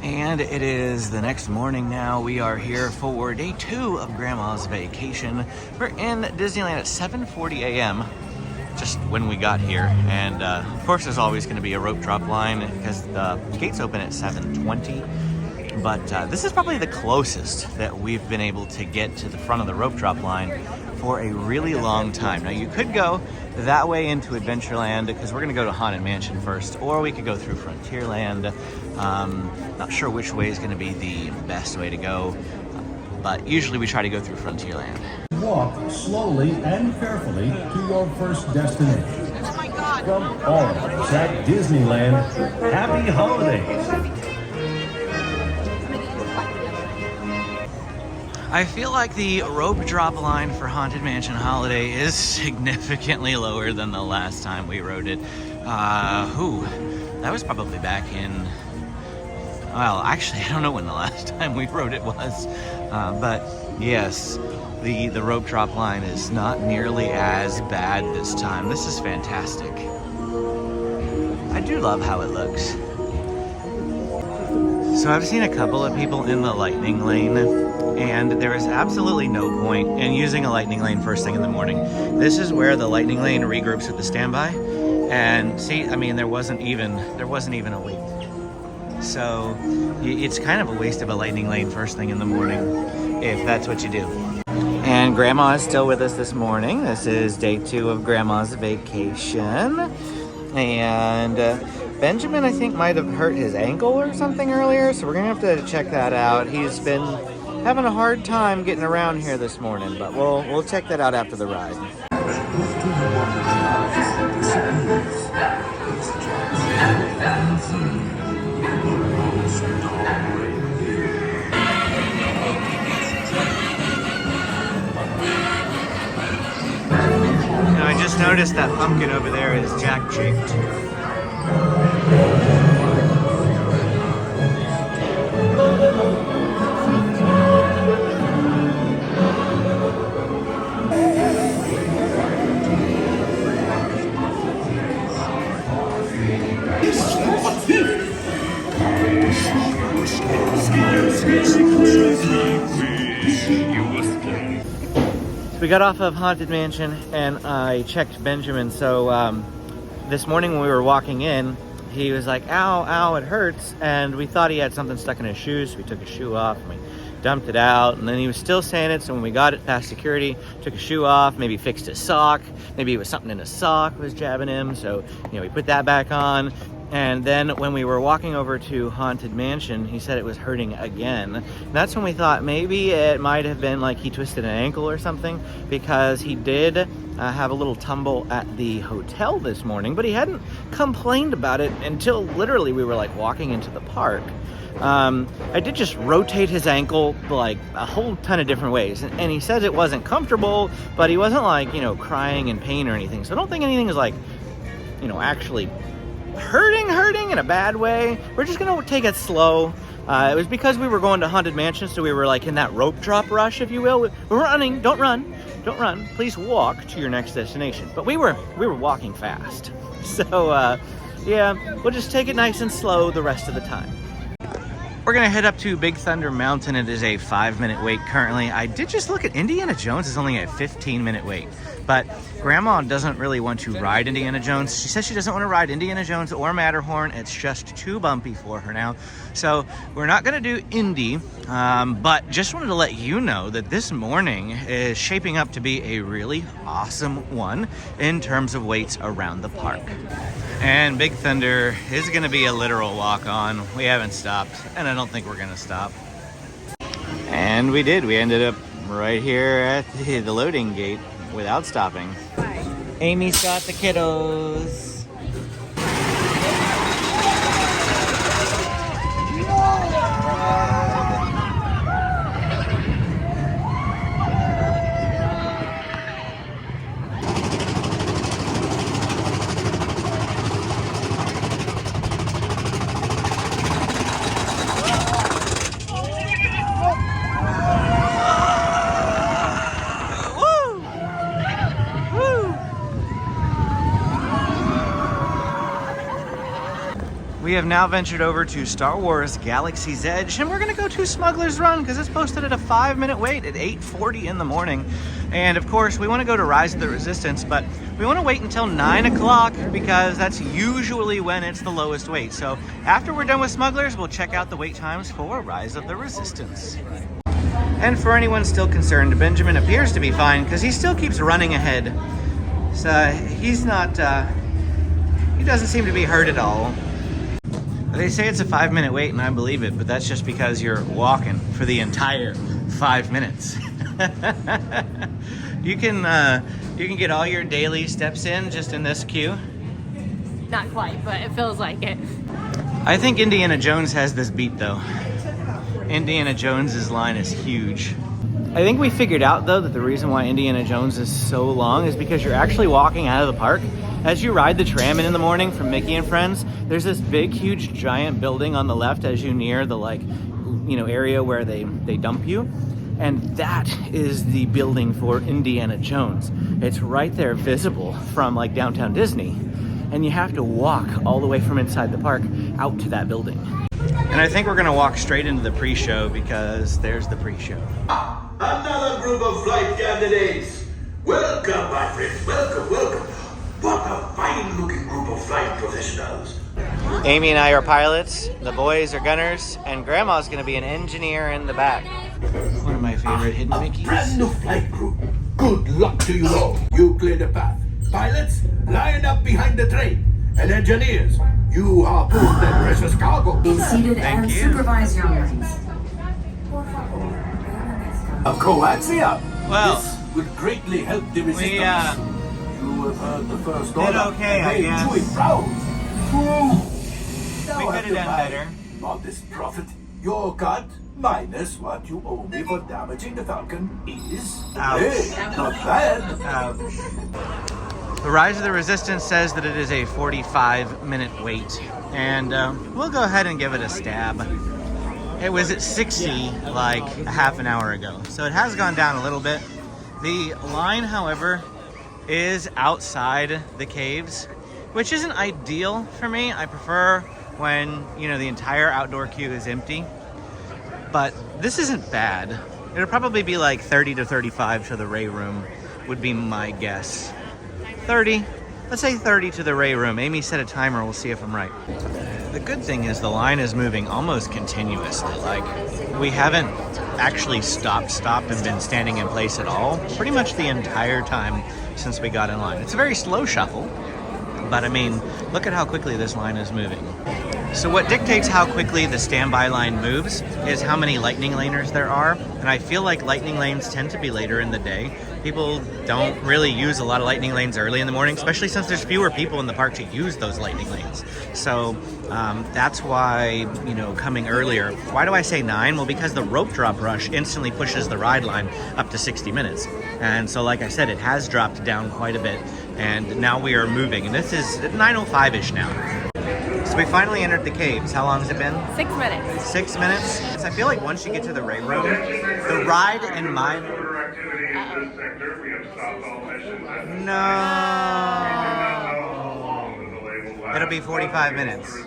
And it is the next morning now. We are here for day 2 of Grandma's vacation. We're in Disneyland at 7:40 a.m. just when we got here. And of course there's always going to be a rope drop line because the gates open at 7:20. But this is probably the closest that we've been able to get to the front of the rope drop line for a really long time. Now you could go that way into Adventureland because we're going to go to Haunted Mansion first, or we could go through Frontierland. Not sure which way is going to be the best way to go, but usually we try to go through Frontierland. Walk slowly and carefully to your first destination. Oh my God. From all of us at Disneyland, happy holidays. I feel like the rope drop line for Haunted Mansion Holiday is significantly lower than the last time we rode it. That was probably back in, well, actually, I don't know when the last time we rode it was. But yes, the rope drop line is not nearly as bad this time. This is fantastic. I do love how it looks. So I've seen a couple of people in the lightning lane, and there is absolutely no point in using a lightning lane first thing in the morning. This is where the lightning lane regroups with the standby. And see, I mean, there wasn't even a wait. So it's kind of a waste of a lightning lane first thing in the morning if that's what you do. And Grandma is still with us this morning. This is day 2 of Grandma's vacation. And Benjamin, I think, might have hurt his ankle or something earlier, so we're gonna have to check that out. He's been having a hard time getting around here this morning, but we'll check that out after the ride. Now, I just noticed that pumpkin over there is jack-shaped. We got off of Haunted Mansion and I checked Benjamin. So this morning when we were walking in, he was like, ow, ow, it hurts. And we thought he had something stuck in his shoes. So we took his shoe off and we dumped it out. And then he was still saying it. So when we got it past security, took his shoe off, maybe fixed his sock. Maybe it was something in his sock was jabbing him. So, we put that back on. And then when we were walking over to Haunted Mansion, he said it was hurting again. That's when we thought maybe it might have been like he twisted an ankle or something, because he did have a little tumble at the hotel this morning, but he hadn't complained about it until literally we were like walking into the park. I did just rotate his ankle like a whole ton of different ways, and he says it wasn't comfortable, but he wasn't like, crying in pain or anything. So I don't think anything is like, actually hurting in a bad way. We're just gonna take it slow. It was because we were going to Haunted Mansion, so we were like in that rope drop rush, if you will. We're running. Don't run. Please walk to your next destination. But we were walking fast. So yeah, we'll just take it nice and slow the rest of the time. We're gonna head up to Big Thunder Mountain. It is a 5-minute wait currently. I did just look at Indiana Jones is only a 15-minute wait, but Grandma doesn't really want to ride Indiana Jones. She says she doesn't want to ride Indiana Jones or Matterhorn. It's just too bumpy for her now. So we're not gonna do Indy, but just wanted to let you know that this morning is shaping up to be a really awesome one in terms of waits around the park. And Big Thunder is going to be a literal walk-on. We haven't stopped, and I don't think we're going to stop. And we did. We ended up right here at the loading gate without stopping. Amy's got the kiddos. have now ventured over to Star Wars Galaxy's Edge, and we're gonna go to Smuggler's Run because it's posted at a 5-minute wait at 8:40 in the morning. And of course, we wanna go to Rise of the Resistance, but we wanna wait until 9 o'clock because that's usually when it's the lowest wait. So after we're done with Smugglers, we'll check out the wait times for Rise of the Resistance. And for anyone still concerned, Benjamin appears to be fine because he still keeps running ahead. So he's not, he doesn't seem to be hurt at all. They say it's a 5-minute wait, and I believe it, but that's just because you're walking for the entire 5 minutes. You can get all your daily steps in just in this queue. Not quite, but it feels like it. I think Indiana Jones has this beat though. Indiana Jones's line is huge. I think we figured out though that the reason why Indiana Jones is so long is because you're actually walking out of the park. As you ride the tram in the morning from Mickey and Friends, there's this big, huge, giant building on the left as you near the area where they dump you. And that is the building for Indiana Jones. It's right there visible from like downtown Disney. And you have to walk all the way from inside the park out to that building. And I think we're gonna walk straight into the pre-show because there's the pre-show. Another group of flight candidates. Welcome, my friends. Welcome, welcome. What a fine-looking group of flight professionals. Amy and I are pilots, the boys are gunners, and Grandma's gonna be an engineer in the back. One of my favorite hidden Mickeys. Brand new flight group. Good luck to you all. You clear the path. Pilots, line up behind the train. And engineers, you harpoon that precious cargo. Be seated and you. supervise your lanes. A coaxium. Well, This would greatly help the resistance. You have heard the first order. okay, I Made guess. Chewie proud. We could have done better. Modest prophet, your cut minus what you owe me for damaging the Falcon is... Ouch. Hey, not bad. The Rise of the Resistance says that it is a 45-minute wait, and we'll go ahead and give it a stab. It was at 60 like a half an hour ago, so it has gone down a little bit. The line, however, is outside the caves, which isn't ideal for me. I prefer when, the entire outdoor queue is empty, but this isn't bad. It'll probably be like 30 to 35 to the Ray Room would be my guess. 30. Let's say 30 to the Ray Room. Amy set a timer. We'll see if I'm right. The good thing is the line is moving almost continuously. Like, we haven't actually stopped and been standing in place at all. Pretty much the entire time since we got in line. It's a very slow shuffle, but I mean, look at how quickly this line is moving. So what dictates how quickly the standby line moves is how many lightning laners there are. And I feel like lightning lanes tend to be later in the day. People don't really use a lot of lightning lanes early in the morning, especially since there's fewer people in the park to use those lightning lanes. So that's why, coming earlier. Why do I say 9? Well, because the rope drop rush instantly pushes the ride line up to 60 minutes. And so, like I said, it has dropped down quite a bit. And now we are moving. And this is 9:05-ish now. So we finally entered the caves. How long has it been? 6 minutes. 6 minutes? I feel like once you get to the Ray Room, the ride in my... No. It'll be 45 minutes.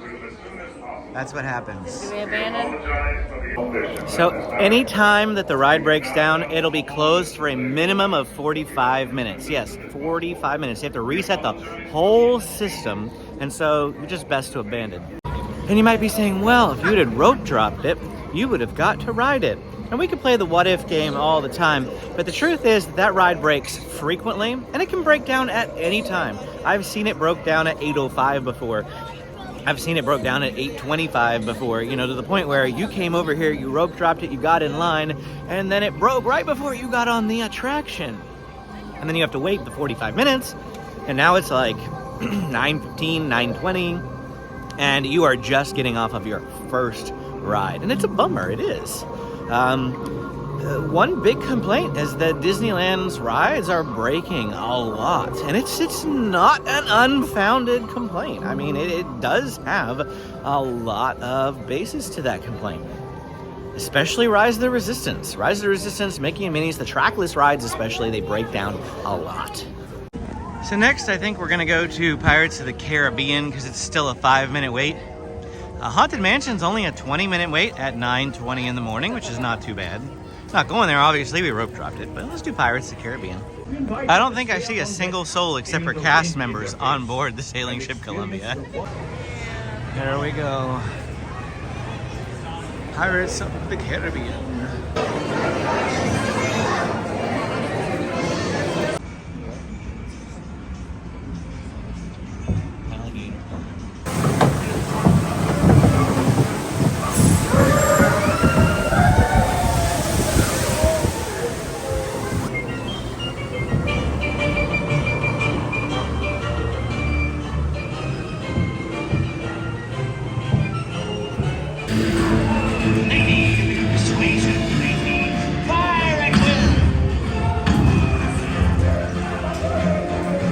That's what happens. Do we abandon? So anytime that the ride breaks down, it'll be closed for a minimum of 45 minutes. Yes, 45 minutes. You have to reset the whole system, and so you're just best to abandon. And you might be saying, well, if you had rope dropped it, you would have got to ride it. And we could play the what if game all the time, but the truth is that ride breaks frequently, and it can break down at any time. I've seen it broke down at 8:05 before. I've seen it broke down at 8:25 before, to the point where you came over here, you rope dropped it, you got in line, and then it broke right before you got on the attraction. And then you have to wait the 45 minutes, and now it's like 9:15, 9:20, and you are just getting off of your first ride. And it's a bummer, it is. One big complaint is that Disneyland's rides are breaking a lot, and it's not an unfounded complaint. I mean, it does have a lot of basis to that complaint, especially Rise of the Resistance. Rise of the Resistance, Mickey and Minnie's, the trackless rides especially, they break down a lot. So next, I think we're gonna go to Pirates of the Caribbean because it's still a 5-minute wait. A Haunted Mansion's only a 20-minute wait at 9:20 in the morning, which is not too bad. Not going there, obviously, we rope dropped it, but let's do Pirates of the Caribbean. I don't think I see a single soul except for cast members on board the sailing ship Columbia. There we go. Pirates of the Caribbean.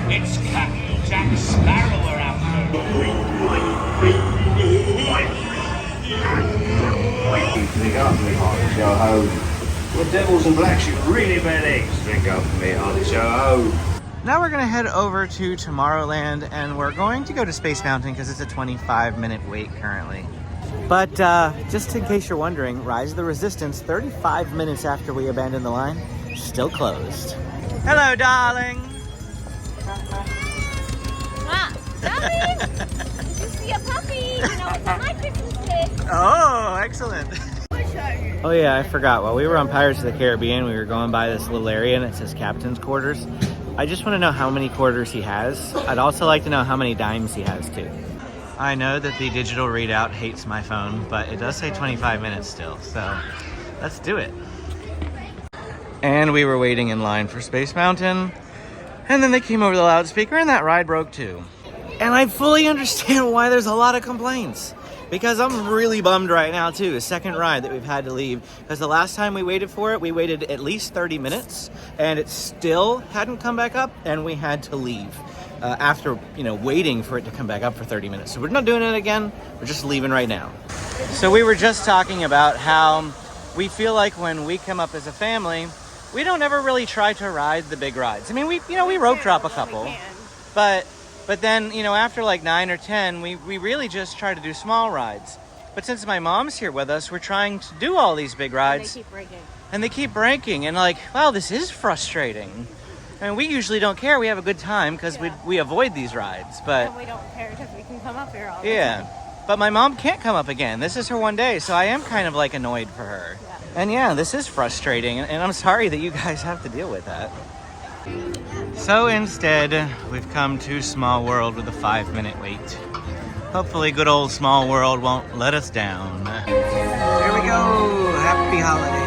It's Captain Jack Sparrow we're after. Drink up me on the show home. Well, devils and blacks, you really bad eggs. Drink up me on the show home. Now we're gonna head over to Tomorrowland, and we're going to go to Space Mountain because it's a 25-minute wait currently. But just in case you're wondering, Rise of the Resistance, 35 minutes after we abandoned the line, still closed. Hello, darling. Ah, darling! Did you see a puppy? You know, it's on my Christmas list. Oh, excellent. Oh yeah, I forgot. While we were on Pirates of the Caribbean, we were going by this little area and it says Captain's Quarters. I just want to know how many quarters he has. I'd also like to know how many dimes he has too. I know that the digital readout hates my phone, but it does say 25 minutes still, so let's do it. And we were waiting in line for Space Mountain, and then they came over the loudspeaker and that ride broke too. And I fully understand why there's a lot of complaints, because I'm really bummed right now too. The second ride that we've had to leave, because the last time we waited for it, we waited at least 30 minutes and it still hadn't come back up, and we had to leave after, you know, waiting for it to come back up for 30 minutes. So we're not doing it again, we're just leaving right now. So we were just talking about how we feel like when we come up as a family, we don't ever really try to ride the big rides. I mean, we rope drop a couple, but then, you know, after like 9 or 10, we really just try to do small rides. But since my mom's here with us, we're trying to do all these big rides. And they keep breaking. And like, wow, this is frustrating. I mean, we usually don't care. We have a good time because we avoid these rides. But And we don't care because we can come up here all the yeah, time. but my mom can't come up again. This is her one day, so I am kind of like annoyed for her. Yeah. And yeah, this is frustrating, and I'm sorry that you guys have to deal with that. So instead, we've come to Small World with a 5-minute wait. Hopefully good old Small World won't let us down. Here we go! Happy holidays!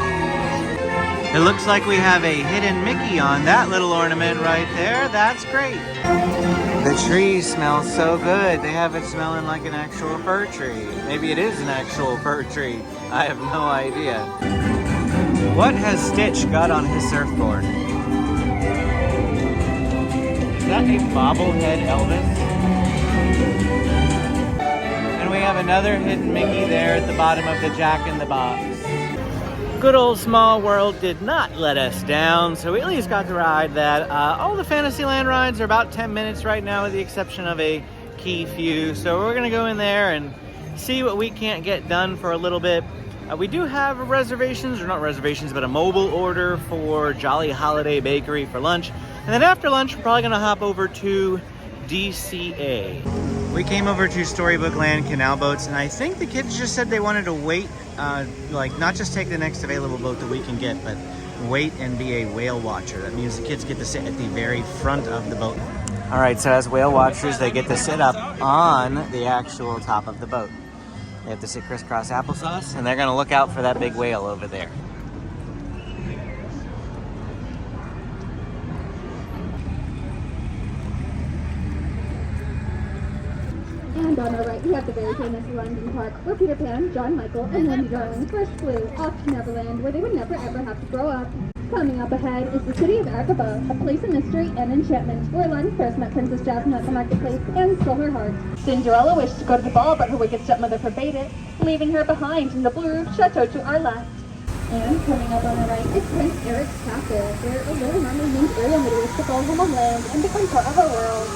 It looks like we have a hidden Mickey on that little ornament right there. That's great. The trees smell so good. They have it smelling like an actual fir tree. Maybe it is an actual fir tree. I have no idea. What has Stitch got on his surfboard? Is that a bobblehead Elvis? And we have another hidden Mickey there at the bottom of the Jack in the Box. Good old Small World did not let us down, so we at least got to ride that. All the Fantasyland rides are about 10 minutes right now, with the exception of a key few. So we're gonna go in there and see what we can't get done for a little bit. We do have reservations, or not reservations, but a mobile order for Jolly Holiday Bakery for lunch. And then after lunch, we're probably gonna hop over to DCA. We came over to Storybook Land Canal Boats, and I think the kids just said they wanted to wait, like not just take the next available boat that we can get, but wait and be a whale watcher. That means the kids get to sit at the very front of the boat. All right, so as whale watchers, they get to sit up on the actual top of the boat. They have to sit crisscross applesauce, and they're gonna look out for that big whale over there. And on our right, we have the very famous London Park, where Peter Pan, John Michael, and Wendy Darling first flew off to Neverland, where they would never ever have to grow up. Coming up ahead is the city of Agrabah, a place of mystery and enchantment, where Aladdin first met Princess Jasmine at the marketplace and stole her heart. Cinderella wished to go to the ball, but her wicked stepmother forbade it, leaving her behind in the blue chateau to our left. And coming up on our right is Prince Eric's castle, where a little mermaid named Ariel made a wish to call home on land and become part of our world.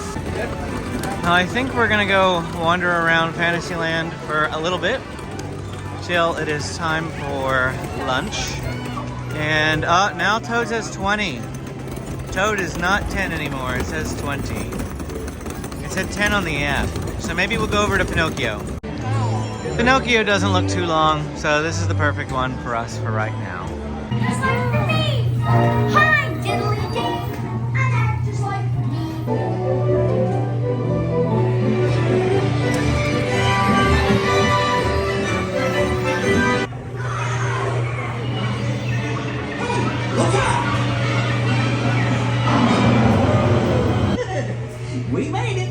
Now I think we're gonna go wander around Fantasyland for a little bit till it is time for lunch. And now Toad says 20. Toad is not 10 anymore, it says 20. It said 10 on the app. So maybe we'll go over to Pinocchio. Pinocchio doesn't look too long, so this is the perfect one for us for right now. Just like for me. Hi, diddly dee. I act just like We made it.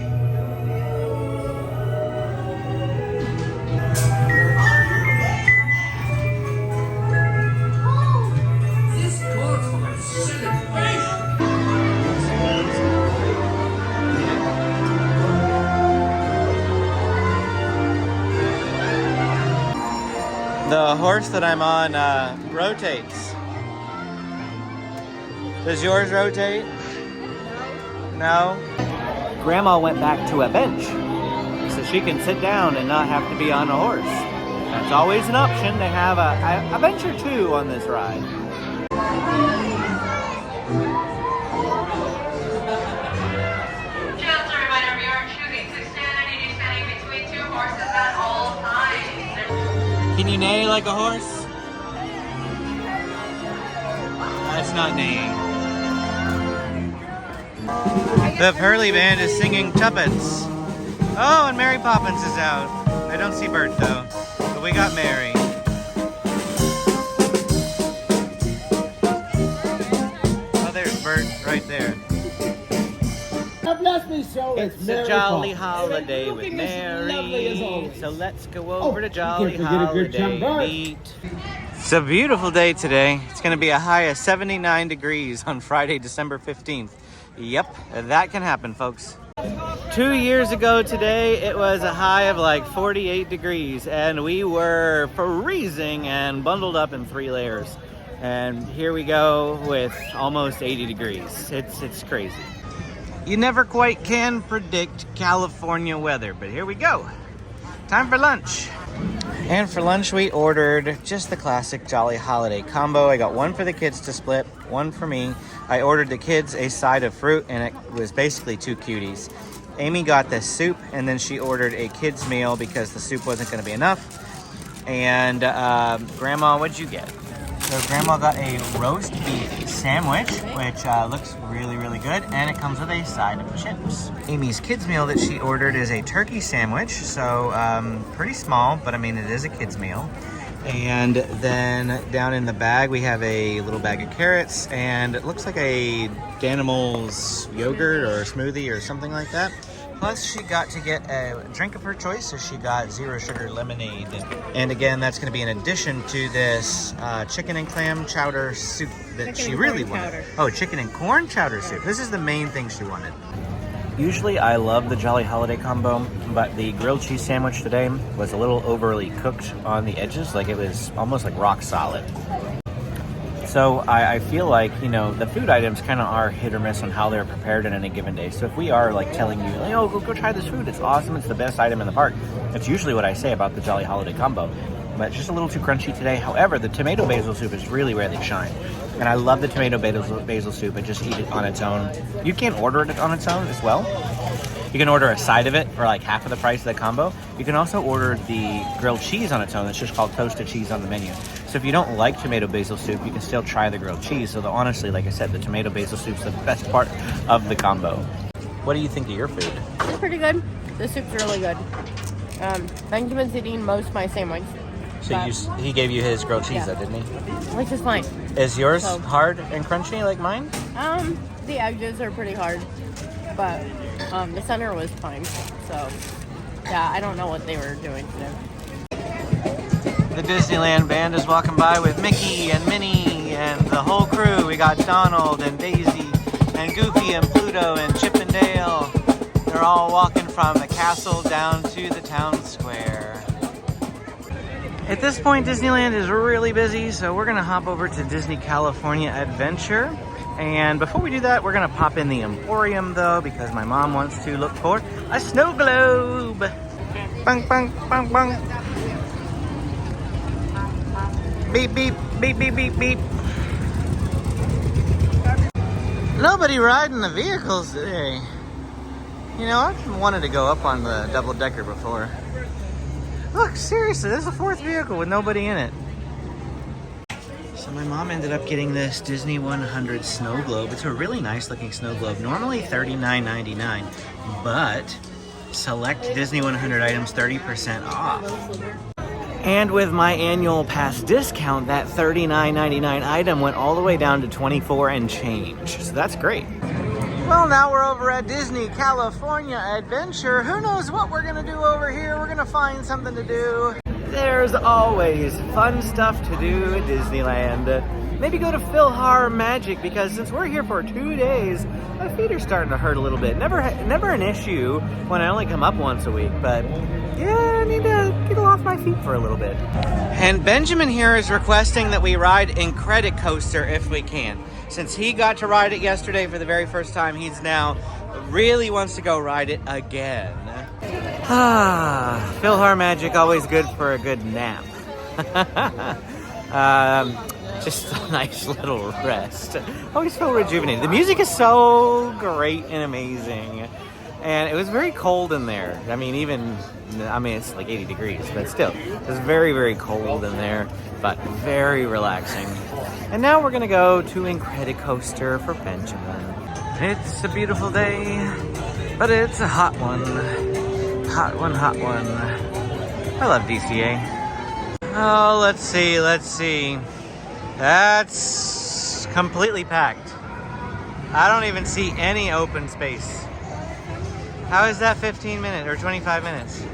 This calls for a celebration. The horse that I'm on rotates. Does yours rotate? No? Grandma went back to a bench so she can sit down and not have to be on a horse. That's always an option. They have a bench or two on this ride. Just a reminder, we are choosing to stand and you standing between two horses at all times. Can you neigh like a horse? That's not neighing. The Pearly Band is singing Tuppence. Oh, and Mary Poppins is out. I don't see Bert though, but we got Mary. Oh, there's Bert right there. God bless me, so It's a jolly holiday with Mary, so let's go over to Jolly Holiday Beat. It's a beautiful day today. It's going to be a high of 79 degrees on Friday, December 15th. Yep, that can happen, folks. 2 years ago today, it was a high of like 48 degrees, and we were freezing and bundled up in 3 layers. And here we go with almost 80 degrees. It's crazy. You never quite can predict California weather, but here we go. Time for lunch. And for lunch, we ordered just the classic Jolly Holiday combo. I got one for the kids to split, one for me. I ordered the kids a side of fruit, and it was basically 2 cuties. Amy got the soup, and then she ordered a kids meal because the soup wasn't going to be enough. And Grandma, what'd you get? So Grandma got a roast beef sandwich, which looks really, really good, and it comes with a side of chips. Amy's kids meal that she ordered is a turkey sandwich, so pretty small, but I mean, it is a kids meal. And then down in the bag, we have a little bag of carrots, and it looks like a Danimals yogurt or a smoothie or something like that. Plus, she got to get a drink of her choice, so she got 0 sugar lemonade. And again, that's going to be in addition to this chicken and clam chowder soup that she really wanted. Oh, chicken and corn chowder soup. This is the main thing she wanted. Usually, I love the Jolly Holiday combo, but the grilled cheese sandwich today was a little overly cooked on the edges. Like, it was almost like rock solid. So I feel like, you know, the food items kind of are hit or miss on how they're prepared in any given day. So if we are like telling you, like, oh, go try this food, it's awesome, it's the best item in the park, that's usually what I say about the Jolly Holiday combo. But it's just a little too crunchy today. However, the tomato basil soup is really where they shine. And I love the tomato basil soup and just eat it on its own. You can order it on its own as well. You can order a side of it for like half of the price of the combo. You can also order the grilled cheese on its own. It's just called toasted cheese on the menu. So if you don't like tomato basil soup, you can still try the grilled cheese. So honestly, like I said, the tomato basil soup's the best part of the combo. What do you think of your food? It's pretty good. The soup's really good. Benjamin's eating most of my sandwich. So he gave you his grilled cheese, though, didn't he? Which is fine. Is yours hard and crunchy like mine? The edges are pretty hard, but the center was fine. So yeah, I don't know what they were doing today. The Disneyland band is walking by with Mickey and Minnie and the whole crew. We got Donald and Daisy and Goofy and Pluto and Chip and Dale. They're all walking from the castle down to the town square. At this point, Disneyland is really busy, so we're gonna hop over to Disney California Adventure. And before we do that, we're gonna pop in the Emporium though, because my mom wants to look for a snow globe. Bang, bang, bang, bang. Beep, beep, beep, beep, beep, beep. Nobody riding the vehicles today. You know, I've wanted to go up on the double-decker before. Look, seriously, there's a fourth vehicle with nobody in it. So my mom ended up getting this Disney 100 snow globe. It's a really nice looking snow globe. Normally $39.99, but select Disney 100 items 30% off. And with my annual pass discount, that $39.99 item went all the way down to $24 and change. So that's great. Well, now we're over at Disney California Adventure. Who knows what we're gonna do over here? We're gonna find something to do. There's always fun stuff to do at Disneyland. Maybe go to Philhar Magic, because since we're here for 2 days, my feet are starting to hurt a little bit. Never an issue when I only come up once a week, but yeah, I need to get off my feet for a little bit. And Benjamin here is requesting that we ride Incredicoaster if we can. Since he got to ride it yesterday for the very first time, he's now really wants to go ride it again. Philhar Magic, always good for a good nap. Just a nice little rest. Always feel rejuvenated. The music is so great and amazing. And it was very cold in there. I mean, it's like 80 degrees, but still, it was very, very cold in there, but very relaxing. And now we're gonna go to Incredicoaster for Benjamin. It's a beautiful day, but it's a hot one. Hot one, hot one. I love DCA. Oh, let's see. That's completely packed. I don't even see any open space. How is that 15 minutes or 25 minutes?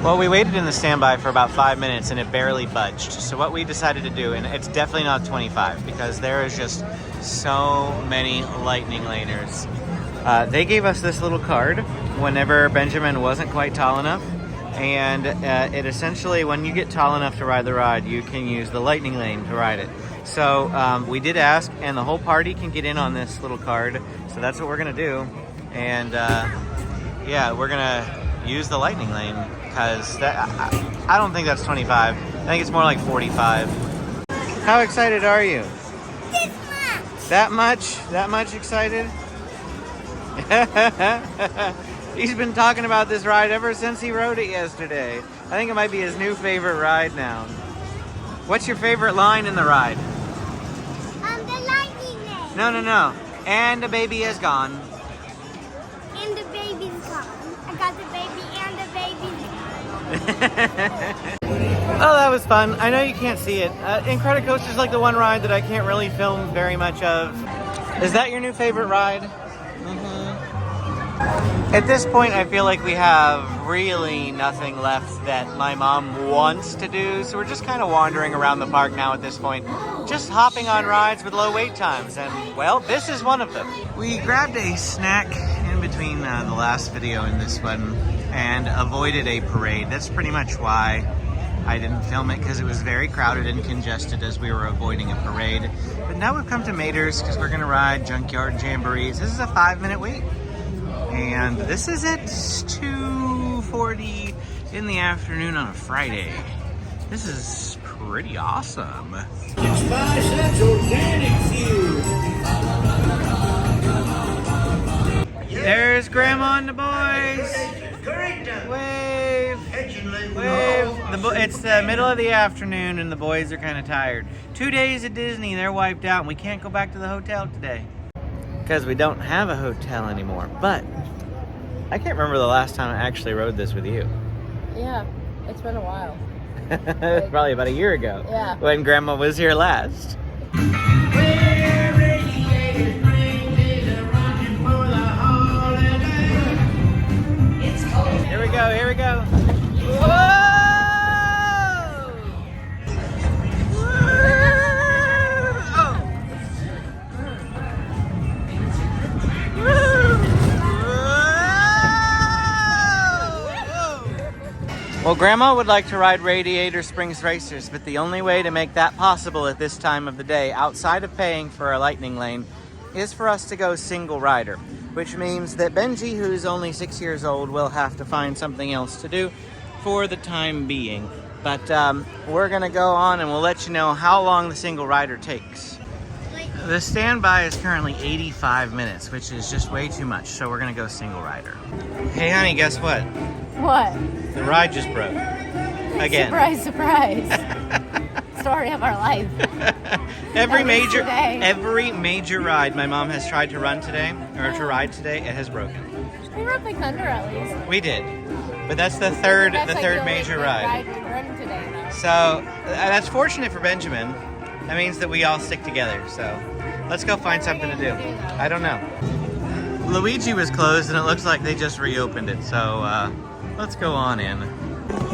Well, we waited in the standby for about 5 minutes and it barely budged. So what we decided to do, and it's definitely not 25 because there is just so many lightning laners. They gave us this little card whenever Benjamin wasn't quite tall enough. And it essentially, when you get tall enough to ride the ride, you can use the lightning lane to ride it. So we did ask, and the whole party can get in on this little card. So that's what we're gonna do. And yeah, we're gonna use the lightning lane because I don't think that's 25. I think it's more like 45. How excited are you? This much. That much? That much excited? He's been talking about this ride ever since he rode it yesterday. I think it might be his new favorite ride now. What's your favorite line in the ride? The lightning lane. No. And the baby is gone. And the baby's gone. I got the baby and the baby's gone. Oh, that was fun. I know you can't see it. Incredicoaster is like the one ride that I can't really film very much of. Is that your new favorite ride? Mm-hmm. At this point, I feel like we have really nothing left that my mom wants to do, so we're just kind of wandering around the park now at this point, just hopping on rides with low wait times, and, well, this is one of them. We grabbed a snack in between the last video and this one, and avoided a parade. That's pretty much why I didn't film it, because it was very crowded and congested as we were avoiding a parade. But now we've come to Mater's, because we're going to ride Junkyard Jamborees. This is a 5-minute wait. And this is at 2:40 in the afternoon on a Friday. This is pretty awesome. There's Grandma and the boys. Wave. Wave. It's the middle of the afternoon and the boys are kind of tired. 2 days at Disney, they're wiped out, and we can't go back to the hotel today because we don't have a hotel anymore. But I can't remember the last time I actually rode this with you. Yeah, it's been a while. It's probably about a year ago. Yeah. When Grandma was here last. Here we go, here we go. Whoa! Well, Grandma would like to ride Radiator Springs Racers, but the only way to make that possible at this time of the day, outside of paying for a lightning lane, is for us to go single rider, which means that Benji, who's only 6 years old, will have to find something else to do for the time being. But we're gonna go on and we'll let you know how long the single rider takes. The standby is currently 85 minutes, which is just way too much, so we're gonna go single rider. Hey honey, guess what? What? The ride just broke. Again. Surprise, surprise. Story of our life. every major ride my mom has tried to run today, or to ride today, it has broken. We rode Big Thunder at least. We did, but that's the third major ride. Run today, though. So that's fortunate for Benjamin. That means that we all stick together. So let's go find something to do. I don't know. Luigi was closed, and it looks like they just reopened it. So let's go on in.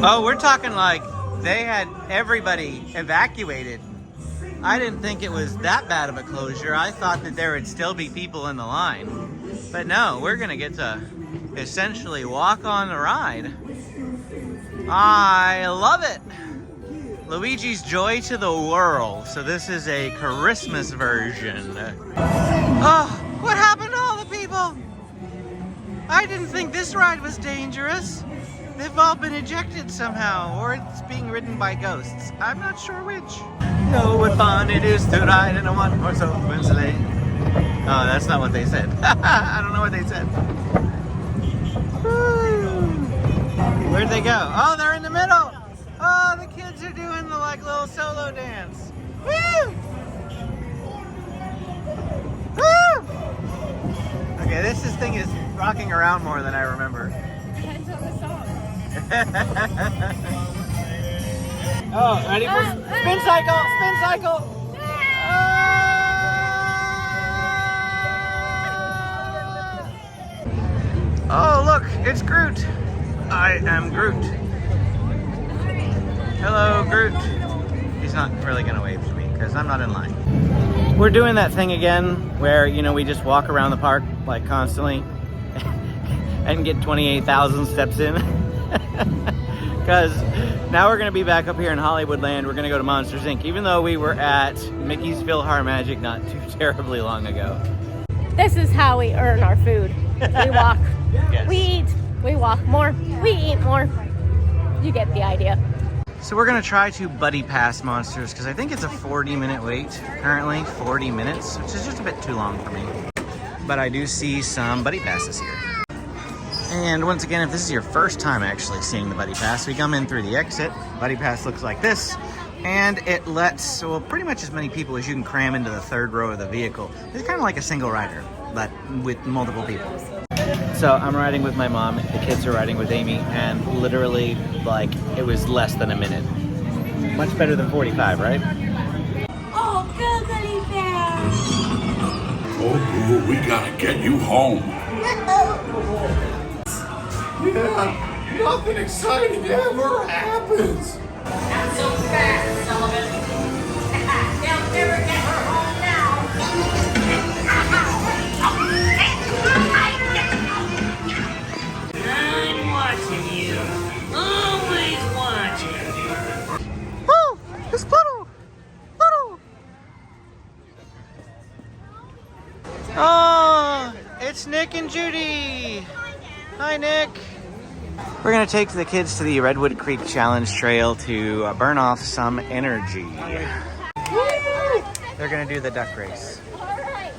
Oh, we're talking like they had everybody evacuated. I didn't think it was that bad of a closure. I thought that there would still be people in the line. But no, we're gonna get to essentially walk on the ride. I love it. Luigi's Joy to the World. So this is a Christmas version. Oh, what happened to all the people? I didn't think this ride was dangerous. They've all been ejected somehow, or it's being ridden by ghosts. I'm not sure which. Oh, what fun it is to ride in a one-horse open sleigh. Oh, that's not what they said. I don't know what they said. Where'd they go? Oh, they're in the middle. Oh, the kids are doing the like little solo dance. Woo! Woo! Okay, this thing is rocking around more than I remember. Depends on the song. Oh, ready for spin cycle? Spin cycle! Oh, look, it's Groot. I am Groot. Hello, Groot. He's not really gonna wave to me because I'm not in line. We're doing that thing again where, you know, we just walk around the park like constantly and get 28,000 steps in. Because now we're gonna be back up here in Hollywoodland. We're gonna go to Monsters Inc. Even though we were at Mickey's PhilharMagic not too terribly long ago. This is how we earn our food. We walk. Yes. We eat. We walk more. We eat more. You get the idea. So we're gonna try to buddy pass Monsters because I think it's a 40-minute wait currently, 40 minutes, which is just a bit too long for me. But I do see some buddy passes here. And once again, if this is your first time actually seeing the buddy pass, we come in through the exit. Buddy pass looks like this, and it lets, well, pretty much as many people as you can cram into the third row of the vehicle. It's kind of like a single rider, but with multiple people. So I'm riding with my mom, the kids are riding with Amy, and literally, like, it was less than a minute. Much better than 45, right? Oh, googly bear! Oh, boo, we gotta get you home. Yeah, nothing exciting ever happens. Not so fast, Sullivan. They'll never get her home now. I'm watching you. Always watching. Oh, it's Pluto! Pluto! Oh, it's Nick and Judy! Hi, Nick! We're gonna take the kids to the Redwood Creek Challenge Trail to burn off some energy. They're gonna do the duck race. Alright.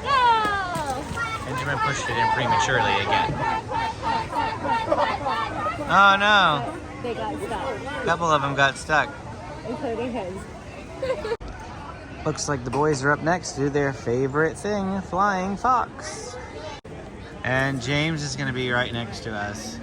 Go! Benjamin pushed it in prematurely again. Oh no! They got stuck, A couple of them got stuck. including his. Looks like the boys are up next to do their favorite thing, flying fox. And James is gonna be right next to us.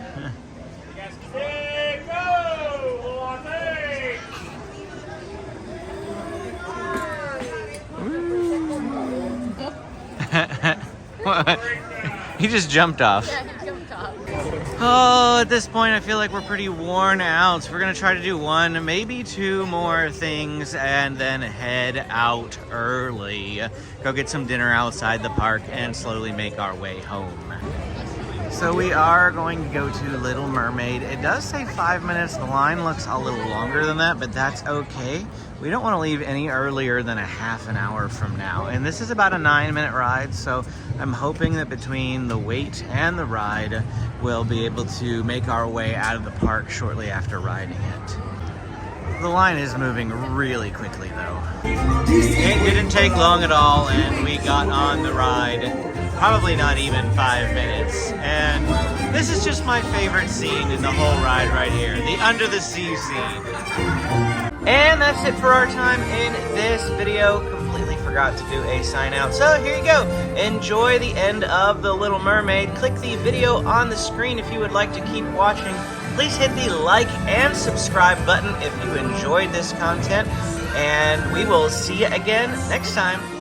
He just jumped off. Yeah, he jumped off. Oh, at this point I feel like we're pretty worn out. We're gonna try to do one, maybe two more things and then head out early. Go get some dinner outside the park and slowly make our way home. So we are going to go to Little Mermaid. It does say 5 minutes. The line looks a little longer than that, but that's okay. We don't want to leave any earlier than a half an hour from now. And this is about a 9-minute ride, so I'm hoping that between the wait and the ride, we'll be able to make our way out of the park shortly after riding it. The line is moving really quickly though. It didn't take long at all, and we got on the ride, probably not even 5 minutes. And this is just my favorite scene in the whole ride right here, the under the sea scene. And that's it for our time in this video. Completely forgot to do a sign out. So here you go. Enjoy the end of The Little Mermaid. Click the video on the screen if you would like to keep watching. Please hit the like and subscribe button if you enjoyed this content. And we will see you again next time.